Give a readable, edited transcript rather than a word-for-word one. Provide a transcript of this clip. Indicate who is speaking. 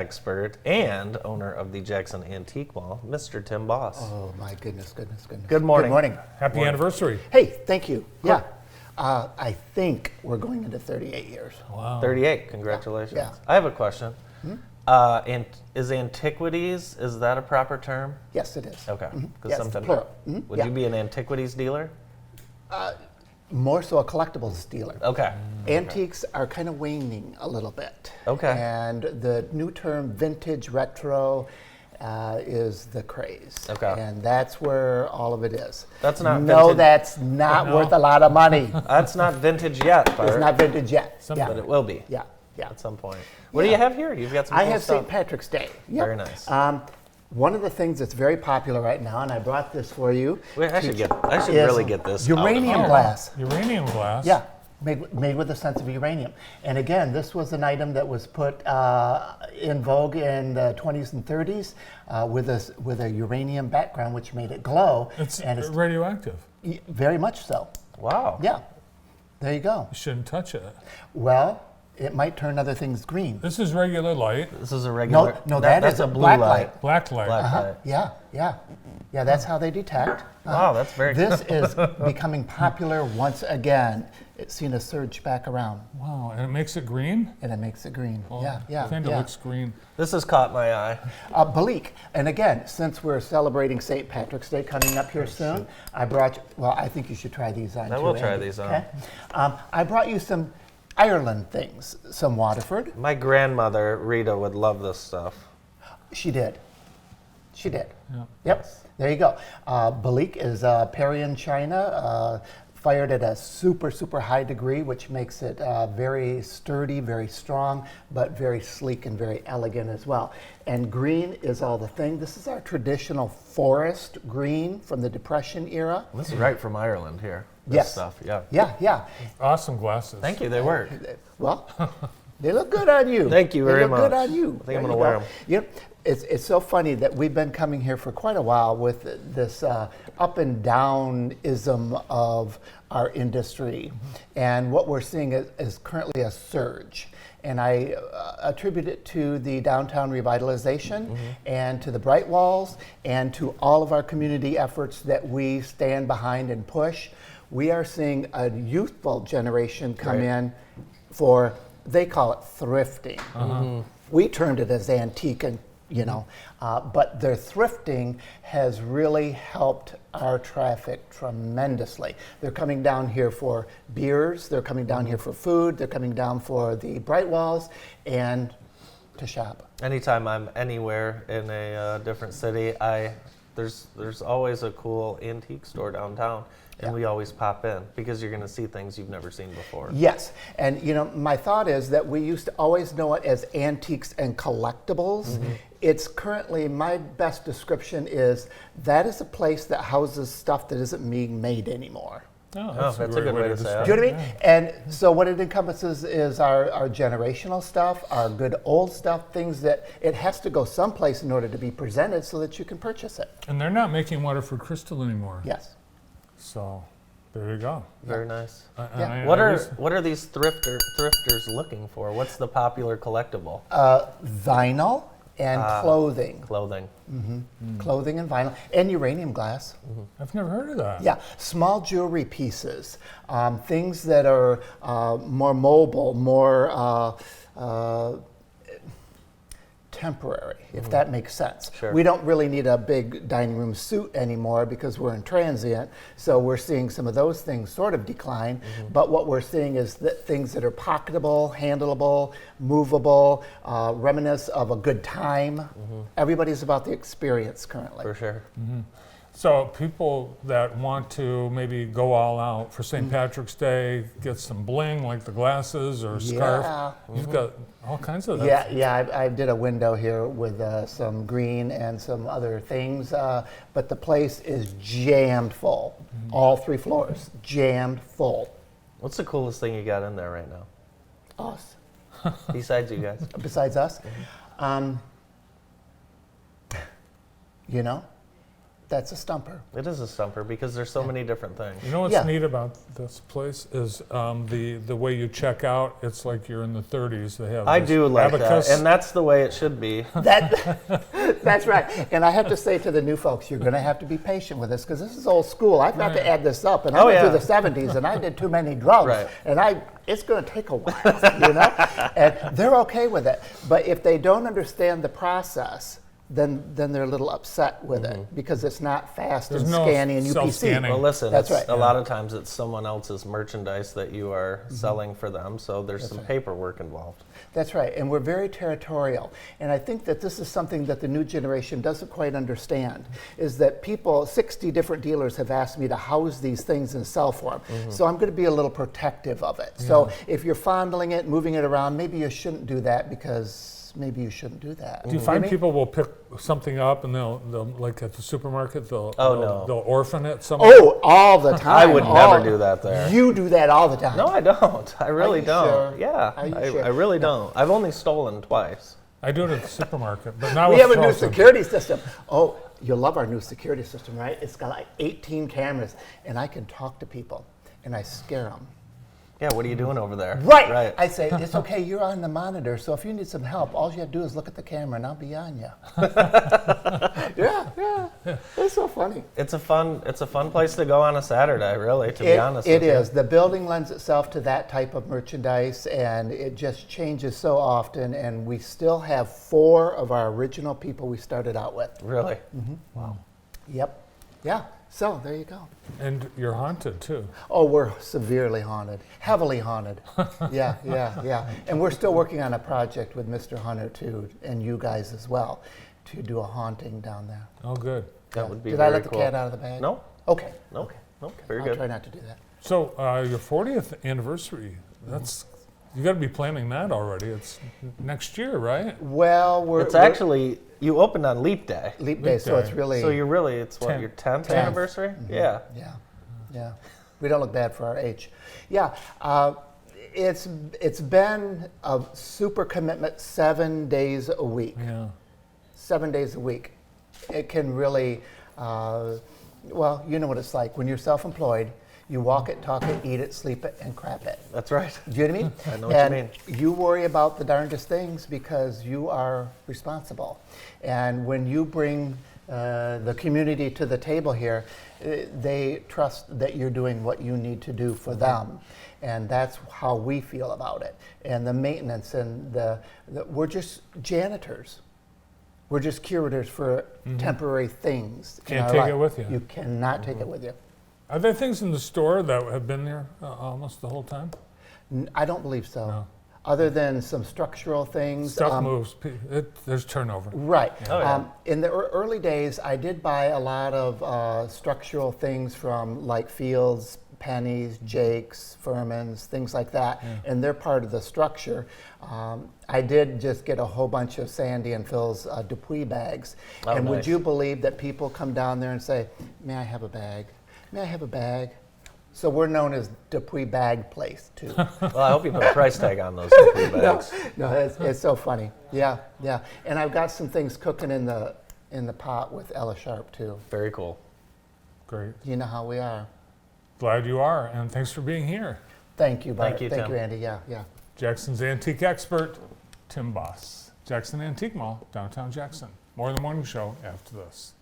Speaker 1: expert and owner of the Jackson Antique Mall, Mr. Tim Boss.
Speaker 2: Oh my goodness.
Speaker 1: Good morning.
Speaker 2: Good morning.
Speaker 3: Happy anniversary.
Speaker 2: Hey, thank you. Yeah. I think we're going into 38 years.
Speaker 3: Wow.
Speaker 1: 38, congratulations.
Speaker 2: Yeah.
Speaker 1: I have a question. And is antiquities, is that a proper term?
Speaker 2: Yes, it is.
Speaker 1: Okay.
Speaker 2: Yes,
Speaker 1: sometimes
Speaker 2: plural.
Speaker 1: would
Speaker 2: Yeah.
Speaker 1: you be an antiquities dealer?
Speaker 2: More so a collectibles dealer.
Speaker 1: Okay.
Speaker 2: Antiques are kind of waning a little bit.
Speaker 1: Okay.
Speaker 2: And the new term vintage retro is the craze.
Speaker 1: Okay.
Speaker 2: And that's where all of it is.
Speaker 1: That's not
Speaker 2: No,
Speaker 1: vintage.
Speaker 2: that's not worth a lot of money.
Speaker 1: That's not vintage yet,
Speaker 2: It's not vintage yet.
Speaker 1: but it will be
Speaker 2: Yeah. Yeah.
Speaker 1: at some point. What do you have here? You've got some
Speaker 2: I
Speaker 1: cool
Speaker 2: have
Speaker 1: stuff.
Speaker 2: St. Patrick's Day. Yep.
Speaker 1: Very nice.
Speaker 2: One of the things that's very popular right now, and I brought this for you.
Speaker 1: Wait, I should
Speaker 2: is
Speaker 1: really get this out of
Speaker 2: uranium
Speaker 1: here.
Speaker 2: glass.
Speaker 3: Uranium glass.
Speaker 2: Yeah, made with a sense of uranium. And again, this was an item that was put in vogue in the 20s and 30s with a uranium background, which made it glow.
Speaker 3: It's
Speaker 2: and
Speaker 3: radioactive.
Speaker 2: very much so.
Speaker 1: Wow.
Speaker 2: Yeah, there you go.
Speaker 3: You shouldn't touch it.
Speaker 2: Well, it might turn other things green.
Speaker 3: This is regular light.
Speaker 1: This is a regular.
Speaker 2: No, that
Speaker 1: that's
Speaker 2: is
Speaker 1: a
Speaker 2: a
Speaker 1: blue
Speaker 2: black
Speaker 1: light.
Speaker 2: light.
Speaker 3: Black light.
Speaker 1: Black light.
Speaker 2: Yeah, that's how they detect.
Speaker 1: Wow, that's very
Speaker 2: This is becoming popular once again. It's seen a surge back around,
Speaker 3: Wow. And it makes it green?
Speaker 2: and it makes it green. Yeah.
Speaker 3: Kind of looks green.
Speaker 1: This has caught my eye.
Speaker 2: Balik, and again, since we're celebrating St. Patrick's Day coming up here soon, I brought you, well, I think you should try these on
Speaker 1: I
Speaker 2: too,
Speaker 1: will try
Speaker 2: Andy,
Speaker 1: these on.
Speaker 2: okay? I brought you some Ireland things, some Waterford.
Speaker 1: My grandmother, Rita, would love this stuff.
Speaker 2: She did.
Speaker 3: Yeah.
Speaker 2: Yep, there you go. Balik is Parian china, fired at a super, super high degree, which makes it very sturdy, very strong, but very sleek and very elegant as well. And green is all the thing. This is our traditional forest green from the Depression era.
Speaker 1: This is right from Ireland here. This
Speaker 2: Yes.
Speaker 1: stuff, yeah.
Speaker 2: Yeah.
Speaker 3: Awesome glasses.
Speaker 1: Thank you, they work.
Speaker 2: Well, they look good on you.
Speaker 1: Thank you very
Speaker 2: They look good
Speaker 1: much.
Speaker 2: on you.
Speaker 1: I think I'm
Speaker 2: There
Speaker 1: gonna
Speaker 2: you
Speaker 1: wear
Speaker 2: go.
Speaker 1: 'em.
Speaker 2: You know, it's so funny that we've been coming here for quite a while with this up and down-ism of our industry. And what we're seeing is currently a surge. And I attribute it to the downtown revitalization and to the Bright Walls and to all of our community efforts that we stand behind and push. We are seeing a youthful generation come
Speaker 1: Right.
Speaker 2: in for, they call it thrifting. We termed it as antique, and but their thrifting has really helped our traffic tremendously. They're coming down here for beers, they're coming down here for food, they're coming down for the Bright Walls and to shop.
Speaker 1: Anytime I'm anywhere in a different city, there's always a cool antique store downtown, and we always pop in because you're going to see things you've never seen before.
Speaker 2: Yes, and my thought is that we used to always know it as antiques and collectibles. It's currently, my best description is that is a place that houses stuff that isn't being made anymore.
Speaker 3: Oh,
Speaker 1: that's a
Speaker 3: great
Speaker 1: good way to say
Speaker 3: describe
Speaker 1: it.
Speaker 2: Do you know what I mean? And so what it encompasses is our generational stuff, our good old stuff, things that it has to go someplace in order to be presented so that you can purchase it.
Speaker 3: And they're not making Waterford Crystal anymore.
Speaker 2: Yes.
Speaker 3: So there you go.
Speaker 1: Very nice.
Speaker 2: Yeah.
Speaker 1: What are these thrifters looking for? What's the popular collectible?
Speaker 2: Vinyl and clothing.
Speaker 1: Clothing.
Speaker 2: Clothing and vinyl and uranium glass.
Speaker 3: I've never heard of that.
Speaker 2: Yeah, small jewelry pieces, things that are more mobile, more temporary, if that makes sense.
Speaker 1: Sure.
Speaker 2: We don't really need a big dining room suit anymore because we're in transient, so we're seeing some of those things sort of decline, but what we're seeing is that things that are pocketable, handleable, movable, reminisce of a good time. Everybody's about the experience currently.
Speaker 1: For sure.
Speaker 3: So people that want to maybe go all out for St. Patrick's Day, get some bling like the glasses or scarf.
Speaker 2: Yeah.
Speaker 3: You've got all kinds of that.
Speaker 2: Yeah, I did a window here with some green and some other things, but the place is jammed full. All 3 floors, jammed full.
Speaker 1: What's the coolest thing you got in there right now?
Speaker 2: Us,
Speaker 1: Besides you guys.
Speaker 2: besides us. That's a stumper.
Speaker 1: It is a stumper because there's so many different things.
Speaker 3: You know what's
Speaker 2: Yeah.
Speaker 3: neat about this place is the way you check out. It's like you're in the 30s. They have
Speaker 1: I
Speaker 3: this
Speaker 1: do like
Speaker 3: abacus.
Speaker 1: that, and that's the way it should be.
Speaker 2: That's right. And I have to say to the new folks, you're going to have to be patient with us because this is old school. I've got to
Speaker 3: Right.
Speaker 2: add this up, and I
Speaker 1: Oh,
Speaker 2: went
Speaker 1: yeah.
Speaker 2: through the 70s, and I did too many drugs,
Speaker 1: Right.
Speaker 2: and it's going to take a while, you know. And they're okay with it, but if they don't understand the process, then they're a little upset with it because it's not fast
Speaker 3: There's
Speaker 2: and
Speaker 3: no
Speaker 2: scanning and UPC.
Speaker 3: self-scanning.
Speaker 1: Well, listen,
Speaker 2: That's
Speaker 1: it's,
Speaker 2: right.
Speaker 1: a lot of times it's someone else's merchandise that you are selling for them, so there's some paperwork involved.
Speaker 2: That's right, and we're very territorial. And I think that this is something that the new generation doesn't quite understand, is that 60 different dealers have asked me to house these things in cell form. So I'm going to be a little protective of it. So if you're fondling it, moving it around, maybe you shouldn't do that because maybe you shouldn't do that.
Speaker 3: Do you find people will pick something up and they'll like at the supermarket they'll
Speaker 1: no.
Speaker 3: they'll orphan it somewhere?
Speaker 2: Oh, all the time.
Speaker 1: I would never do that there.
Speaker 2: You do that all the time.
Speaker 1: No, I don't. I really
Speaker 2: you
Speaker 1: don't.
Speaker 2: sure?
Speaker 1: Yeah,
Speaker 2: Are you sure?
Speaker 1: I really don't. I've only stolen twice.
Speaker 3: I do it at the supermarket, but now
Speaker 2: We
Speaker 3: with
Speaker 2: have a new
Speaker 3: frozen.
Speaker 2: security system. Oh, you'll love our new security system, right? It's got like 18 cameras, and I can talk to people, and I scare them.
Speaker 1: Yeah, what are you doing over there?
Speaker 2: Right.
Speaker 1: Right.
Speaker 2: I say, it's okay, you're on the monitor, so if you need some help, all you have to do is look at the camera and I'll be on you. yeah. It's so funny.
Speaker 1: It's a fun place to go on a Saturday, really, to be honest
Speaker 2: It
Speaker 1: with you.
Speaker 2: is. The building lends itself to that type of merchandise, and it just changes so often, and we still have 4 of our original people we started out with.
Speaker 1: Really?
Speaker 2: Yep. Yeah. So there you go.
Speaker 3: And you're haunted too.
Speaker 2: Oh, we're severely haunted, heavily haunted. Yeah. And we're still working on a project with Mr. Hunter too, and you guys as well, to do a haunting down there.
Speaker 3: Oh, good.
Speaker 1: That would be
Speaker 2: Did
Speaker 1: very
Speaker 2: I let the
Speaker 1: cool.
Speaker 2: cat out of the bag?
Speaker 1: No,
Speaker 2: Okay.
Speaker 1: no, no. Very
Speaker 2: I'll
Speaker 1: good.
Speaker 2: try not to do that.
Speaker 3: So your 40th anniversary. That's you got to be planning that already. It's next year, right?
Speaker 2: Well,
Speaker 1: It's actually, you opened on Leap Day.
Speaker 2: Leap Day, so
Speaker 3: Day.
Speaker 2: it's really.
Speaker 1: So it's what,
Speaker 3: 10th.
Speaker 1: your 10th
Speaker 2: 10th.
Speaker 1: anniversary? Yeah.
Speaker 2: Yeah. We don't look bad for our age. Yeah. It's been a super commitment 7 days a week.
Speaker 3: Yeah.
Speaker 2: 7 days a week. It can really, well, you know what it's like. When you're self-employed, you walk it, talk it, eat it, sleep it, and crap it.
Speaker 1: That's right.
Speaker 2: Do you know what I mean?
Speaker 1: I know what you
Speaker 2: and
Speaker 1: mean.
Speaker 2: you worry about the darndest things because you are responsible. And when you bring the community to the table here, they trust that you're doing what you need to do for them. And that's how we feel about it. And the maintenance and we're just janitors. We're just curators for temporary things. in
Speaker 3: Can't
Speaker 2: our
Speaker 3: take
Speaker 2: life.
Speaker 3: it with you.
Speaker 2: You cannot take it with you.
Speaker 3: Are there things in the store that have been there almost the whole time?
Speaker 2: I don't believe so.
Speaker 3: No.
Speaker 2: Other than some structural things.
Speaker 3: Stuff moves. There's turnover.
Speaker 2: Right.
Speaker 1: Oh, yeah.
Speaker 2: In the early days, I did buy a lot of structural things from like Fields, Pennies, Jake's, Furman's, things like that, and they're part of the structure. I did just get a whole bunch of Sandy and Phil's Dupuis bags.
Speaker 1: Oh,
Speaker 2: and would
Speaker 1: nice.
Speaker 2: you believe that people come down there and say, "May I have a bag? May I have a bag?" So we're known as Dupuis Bag Place too.
Speaker 1: Well, I hope you put a price tag on those Dupuis bags.
Speaker 2: No, it's so funny. Yeah. And I've got some things cooking in the pot with Ella Sharp too.
Speaker 1: Very cool.
Speaker 3: Great.
Speaker 2: You know how we are.
Speaker 3: Glad you are, and thanks for being here.
Speaker 2: Thank you, Bart.
Speaker 1: Thank you,
Speaker 2: Thank
Speaker 1: Tim.
Speaker 2: you, Andy. Yeah.
Speaker 3: Jackson's antique expert, Tim Boss. Jackson Antique Mall, downtown Jackson. More in the Morning Show after this.